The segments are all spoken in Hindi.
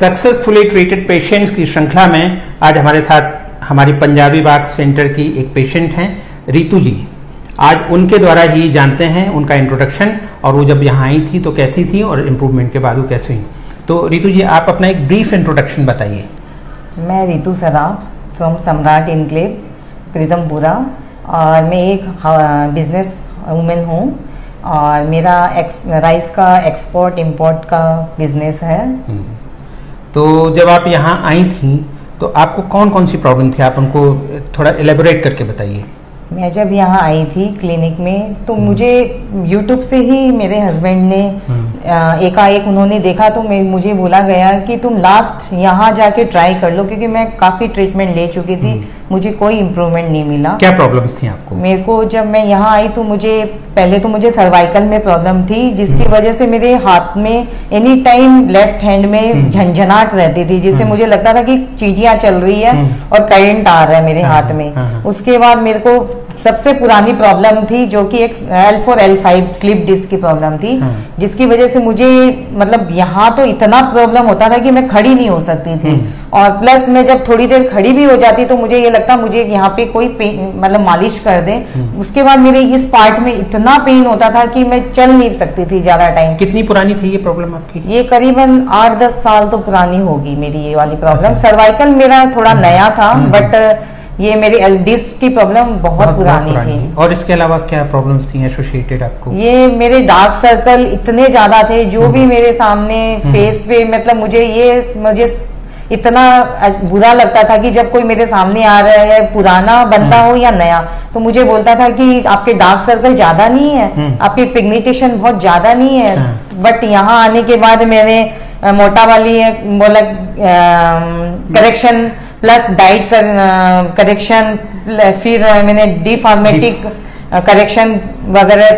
सक्सेसफुली ट्रीटेड पेशेंट्स की श्रृंखला में आज हमारे साथ हमारी पंजाबी बाग सेंटर की एक पेशेंट हैं रितु जी। आज उनके द्वारा ही जानते हैं उनका इंट्रोडक्शन और वो जब यहाँ आई थी तो कैसी थी और इम्प्रूवमेंट के बाद वो कैसी हुई। तो रितु जी, आप अपना एक ब्रीफ इंट्रोडक्शन बताइए। मैं रितु सराफ फ्रॉम सम्राट इनक्लेव प्रीतमपुरा और मैं एक बिजनेस वुमेन हूँ और मेरा राइस का एक्सपोर्ट इंपोर्ट का बिजनेस है। तो जब आप यहाँ आई थी तो आपको कौन कौन सी प्रॉब्लम थी, आप उनको थोड़ा एलेबोरेट करके बताइए। मैं जब यहाँ आई थी क्लिनिक में तो मुझे यूट्यूब से ही मेरे हस्बैंड ने एकाएक उन्होंने देखा तो मुझे बोला गया कि तुम लास्ट यहाँ जाके ट्राई कर लो, क्योंकि मैं काफ़ी ट्रीटमेंट ले चुकी थी, मुझे कोई इम्प्रूवमेंट नहीं मिला। क्या प्रॉब्लम्स थी आपको? मेरे को जब मैं यहाँ आई तो पहले तो मुझे सर्वाइकल में प्रॉब्लम थी, जिसकी वजह से मेरे हाथ में एनी टाइम लेफ्ट हैंड में झंझनाहट रहती थी, जिससे मुझे लगता था कि चीटियां चल रही है और करंट आ रहा है मेरे हाथ में। उसके बाद मेरे को सबसे पुरानी प्रॉब्लम थी जो कि एक L4 L5 स्लिप डिस्क की प्रॉब्लम थी, जिसकी वजह से मुझे मतलब यहाँ तो इतना प्रॉब्लम होता था कि मैं खड़ी नहीं हो सकती थी। और प्लस मैं जब थोड़ी देर खड़ी भी हो जाती तो मुझे ये लगता मुझे यहाँ पे कोई मतलब मालिश कर दे। उसके बाद मेरे इस पार्ट में इतना पेन होता था कि मैं चल नहीं सकती थी ज्यादा टाइम। कितनी पुरानी थी ये प्रॉब्लम आपकी? ये करीबन 8-10 साल तो पुरानी होगी मेरी ये वाली प्रॉब्लम। सर्वाइकल मेरा थोड़ा नया था, बट ये मेरी डिस्क की प्रॉब्लम बहुत पुरानी थी। और इसके अलावा क्या प्रॉब्लम्स थी एसोसिएटेड आपको? ये मेरे डार्क सर्कल इतने ज्यादा थे जो भी मेरे सामने फेस पे, मतलब मुझे इतना बुरा लगता था कि जब कोई मेरे सामने आ रहा है, पुराना बनता हो या नया, तो मुझे बोलता था कि आपके डार्क सर्कल ज्यादा नहीं है, आपकी पिगमेंटेशन बहुत ज्यादा नहीं है। बट यहाँ आने के बाद मैंने मोटा वाली बोला करेक्शन प्लस डाइट करेक्शन, फिर मैंने डिफॉर्मेटिक करेक्शन वगैरह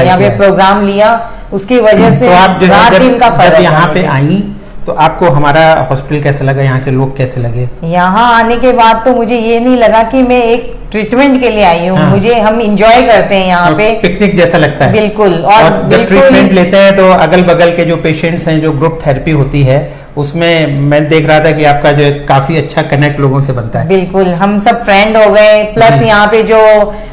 यहाँ पे प्रोग्राम लिया। उसकी वजह से तो आप रात दिन का फर्क। यहाँ पे आई तो आपको हमारा हॉस्पिटल कैसा लगा, यहाँ के लोग कैसे लगे? यहाँ आने के बाद तो मुझे ये नहीं लगा कि मैं एक ट्रीटमेंट के लिए आई हूँ। मुझे हम इंजॉय करते हैं यहाँ पे, पिकनिक जैसा लगता है। बिल्कुल। और जब ट्रीटमेंट लेते हैं तो अगल बगल के जो पेशेंट्स हैं, जो ग्रुप थेरेपी होती है, उसमें मैं देख रहा था कि आपका जो काफी अच्छा कनेक्ट लोगों से बनता है। बिल्कुल, हम सब फ्रेंड हो गए। प्लस यहाँ पे जो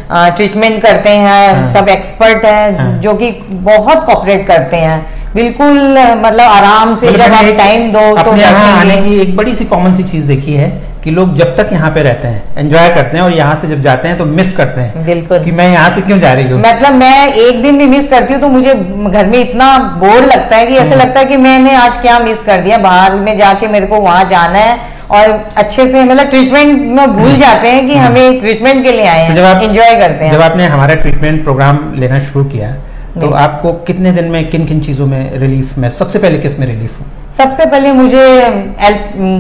ट्रीटमेंट करते हैं सब एक्सपर्ट हैं, जो कि बहुत कोऑपरेट करते हैं। बिल्कुल, मतलब आराम से जब आप टाइम दो तो यहाँ आने की एक बड़ी सी कॉमन सी चीज देखी है कि लोग जब तक यहाँ पे रहते हैं एंजॉय करते हैं और यहाँ से जब जाते हैं तो मिस करते हैं। बिल्कुल, कि मैं यहाँ से क्यों जा रही हूँ। मतलब मैं एक दिन भी मिस करती हूँ तो मुझे घर में इतना बोर लगता है कि ऐसा लगता है कि मैंने आज क्या मिस कर दिया। बाहर में जाके मेरे को वहां जाना है और अच्छे से मतलब ट्रीटमेंट में भूल जाते हैं कि हमें ट्रीटमेंट के लिए आए हैं, एंजॉय करते हैं। जब आपने हमारा ट्रीटमेंट प्रोग्राम लेना शुरू किया तो आपको कितने दिन में किन किन चीजों में रिलीफ में, सबसे पहले किस में रिलीफ? सबसे पहले मुझे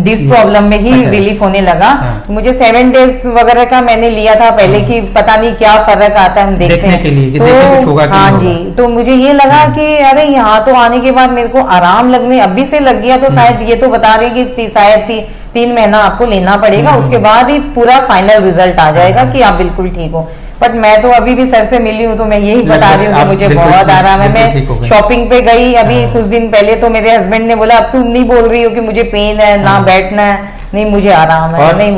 डिस्क प्रॉब्लम में ही रिलीफ होने लगा। मुझे 7 डेज वगैरह का मैंने लिया था पहले कि पता नहीं क्या फर्क आता है, हम देखते हैं के लिए कि तो कुछ होगा कि हाँ जी। तो मुझे ये लगा कि अरे यहाँ तो आने के बाद मेरे को आराम लगने अभी से लग गया, तो शायद ये तो बता रहे कि शायद 3 महीना आपको लेना पड़ेगा, उसके बाद ही पूरा फाइनल रिजल्ट आ जाएगा कि आप बिल्कुल ठीक हो। बट मैं तो अभी भी सर से मिली हूँ तो मैं यही बता रही हूँ कि मुझे बहुत आराम है। मैं शॉपिंग पे गई अभी कुछ दिन पहले तो मेरे हस्बैंड ने बोला अब तुम नहीं बोल रही हो कि मुझे पेन है, ना बैठना है, नहीं मुझे आराम है। और नहीं,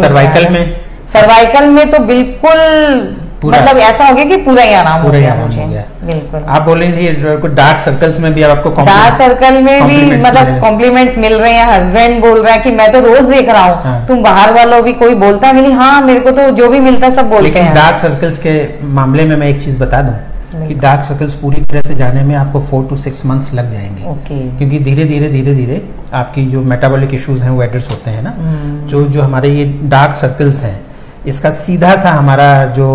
सर्वाइकल में तो बिल्कुल मतलब ऐसा हो गया कि पूरा ही आराम हो गया मुझे। बिल्कुल। आप बोल रही थी डार्क सर्कल्स में भी आपको डार्क सर्कल में भी मतलब कॉम्प्लीमेंट्स मिल रहे हैं। हस्बैंड बोल रहा है कि मैं तो रोज देख रहा हूँ, तुम बाहर वालों भी कोई बोलता है? मिली हाँ, मेरे को तो जो भी मिलता है सब बोलते हैं। डार्क सर्कल्स के मामले में मैं एक चीज बता दूं कि डार्क सर्कल्स पूरी तरह से जाने में आपको 4 to 6 months लग जाएंगे। क्योंकि धीरे धीरे आपकी जो मेटाबॉलिक इश्यूज हैं वो एड्रेस होते हैं ना। जो हमारे ये डार्क सर्कल्स हैं, इसका सीधा सा हमारा जो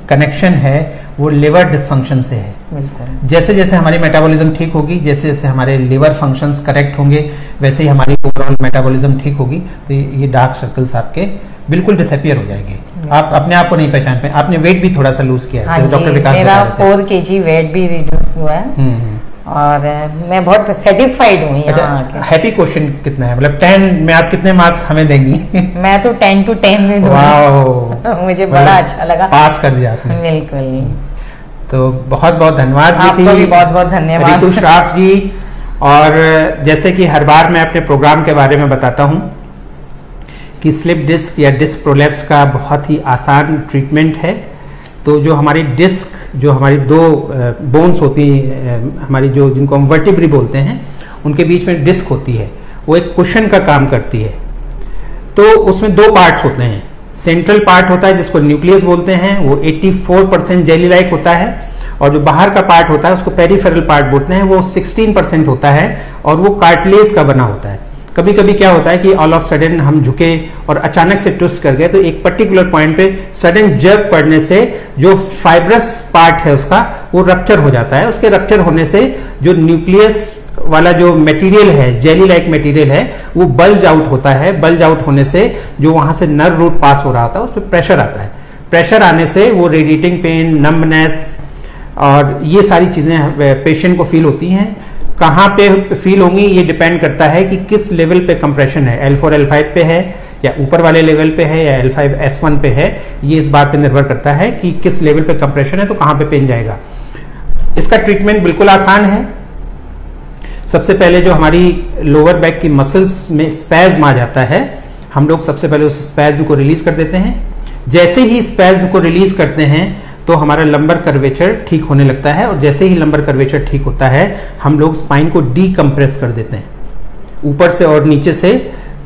कनेक्शन है वो लिवर डिसफंक्शन से है। जैसे जैसे हमारी मेटाबॉलिज्म ठीक होगी, जैसे जैसे हमारे लिवर फंक्शंस करेक्ट होंगे, वैसे ही हमारी ओवरऑल मेटाबॉलिज्म ठीक होगी, तो ये डार्क सर्कल्स आपके बिल्कुल डिसअपियर हो जाएंगे। आप अपने आप को नहीं पहचान पाए। आपने वेट भी थोड़ा सा लूज किया है। डॉक्टर विकास मेरा 4 kg वेट भी रिड्यूस हुआ है और मैं बहुत सेटिस्फाइड हूँ। अच्छा, हैप्पी क्वेश्चन कितना है, मतलब 10 में आप कितने मार्क्स हमें देंगी? मैं तो 10 to 10 में दूंगी। मुझे बड़ा अच्छा लगा, पास कर दिया आपने। बिल्कुल। तो बहुत बहुत धन्यवाद। आपको भी बहुत बहुत धन्यवाद रितु श्राफ जी। और जैसे कि हर बार मैं अपने प्रोग्राम के बारे में बताता हूं कि स्लिप डिस्क या डिस्क प्रोलैप्स का बहुत ही आसान ट्रीटमेंट है। तो जो हमारी डिस्क, जो हमारी दो बोन्स होती हैं हमारी, जो जिनको हम वर्टिब्री बोलते हैं, उनके बीच में डिस्क होती है, वो एक कुशन का काम करती है। तो उसमें दो पार्ट्स होते हैं। सेंट्रल पार्ट होता है जिसको न्यूक्लियस बोलते हैं, वो 84% जेली लाइक होता है, और जो बाहर का पार्ट होता है उसको पेरिफेरल पार्ट बोलते हैं, वो 16% होता है और वो कार्टिलेज का बना होता है। कभी कभी क्या होता है कि ऑल ऑफ सडन हम झुके और अचानक से ट्विस्ट कर गए, तो एक पर्टिकुलर पॉइंट पे सडन जर्क पड़ने से जो फाइब्रस पार्ट है उसका वो रप्चर हो जाता है। उसके रप्चर होने से जो न्यूक्लियस वाला जो मटेरियल है, जेली लाइक मटेरियल है, वो बल्ज आउट होता है। बल्ज आउट होने से जो वहां से नर्व रूट पास हो रहा होता है उस पर प्रेशर आता है। प्रेशर आने से वो रेडिएटिंग पेन, नम्बनेस और ये सारी चीजें पेशेंट को फील होती हैं। कहाँ पे फील होंगी ये डिपेंड करता है कि किस लेवल पे कंप्रेशन है, L4 L5 पे है या ऊपर वाले लेवल पे है या L5 S1 पे है। ये इस बात पे निर्भर करता है कि किस लेवल पे कंप्रेशन है तो कहाँ पे पेन जाएगा। इसका ट्रीटमेंट बिल्कुल आसान है। सबसे पहले जो हमारी लोअर बैक की मसल्स में स्पैज्म आ जाता है, हम लोग सबसे पहले उस स्पैज्म को रिलीज कर देते हैं। जैसे ही स्पैज्म को रिलीज करते हैं तो हमारा लंबर कर्वेचर ठीक होने लगता है, और जैसे ही लंबर कर्वेचर ठीक होता है हम लोग स्पाइन को डीकंप्रेस कर देते हैं ऊपर से और नीचे से।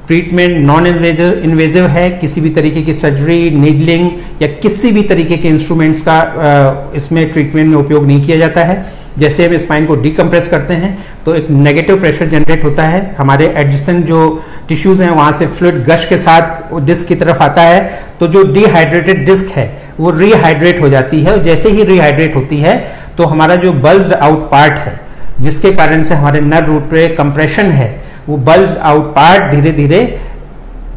ट्रीटमेंट नॉन इन्वेजिव है, किसी भी तरीके की सर्जरी, नीडलिंग या किसी भी तरीके के इंस्ट्रूमेंट्स का इसमें ट्रीटमेंट में उपयोग नहीं किया जाता है। जैसे हम स्पाइन को डीकंप्रेस करते हैं तो एक नेगेटिव प्रेशर जनरेट होता है, हमारे एडजेसेंट जो टिश्यूज हैं वहां से फ्लूइड गश के साथ डिस्क की तरफ आता है, तो जो डिहाइड्रेटेड डिस्क है वो रिहाइड्रेट हो जाती है। और जैसे ही रिहाइड्रेट होती है तो हमारा जो बल्ज्ड आउट पार्ट है, जिसके कारण से हमारे नर्व रूट पे कंप्रेशन है, वो बल्ज्ड आउट पार्ट धीरे धीरे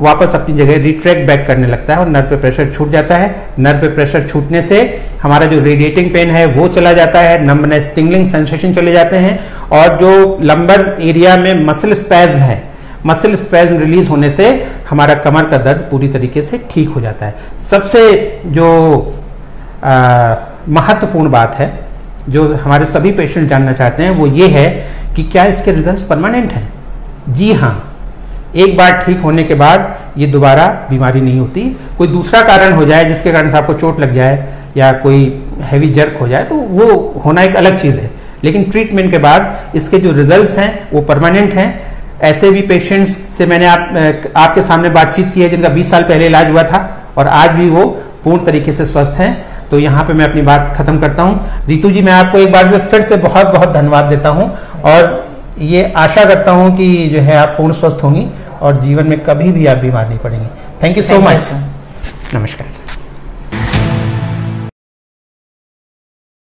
वापस अपनी जगह रिट्रैक्ट बैक करने लगता है और नर्व पे प्रेशर छूट जाता है। नर्व पे प्रेशर छूटने से हमारा जो रेडिएटिंग पेन है वो चला जाता है, नंबनेस, टिंगलिंग सेंसेशन चले जाते हैं, और जो लंबर एरिया में मसल स्पैज्म है, मसल स्पैज्म रिलीज होने से हमारा कमर का दर्द पूरी तरीके से ठीक हो जाता है। सबसे जो महत्वपूर्ण बात है जो हमारे सभी पेशेंट जानना चाहते हैं वो ये है कि क्या इसके रिजल्ट्स परमानेंट हैं। जी हाँ, एक बार ठीक होने के बाद ये दोबारा बीमारी नहीं होती। कोई दूसरा कारण हो जाए जिसके कारण से आपको चोट लग जाए या कोई हैवी जर्क हो जाए तो वो होना एक अलग चीज़ है, लेकिन ट्रीटमेंट के बाद इसके जो रिजल्ट्स हैं वो परमानेंट हैं। ऐसे भी पेशेंट्स से मैंने आपके सामने बातचीत की है जिनका 20 साल पहले इलाज हुआ था और आज भी वो पूर्ण तरीके से स्वस्थ हैं। तो यहाँ पे मैं अपनी बात खत्म करता हूँ। रितु जी, मैं आपको एक बार फिर से बहुत बहुत धन्यवाद देता हूँ और ये आशा करता हूँ कि जो है आप पूर्ण स्वस्थ होंगी और जीवन में कभी भी आप बीमार नहीं पड़ेंगी। Thank you so much. नमस्कार।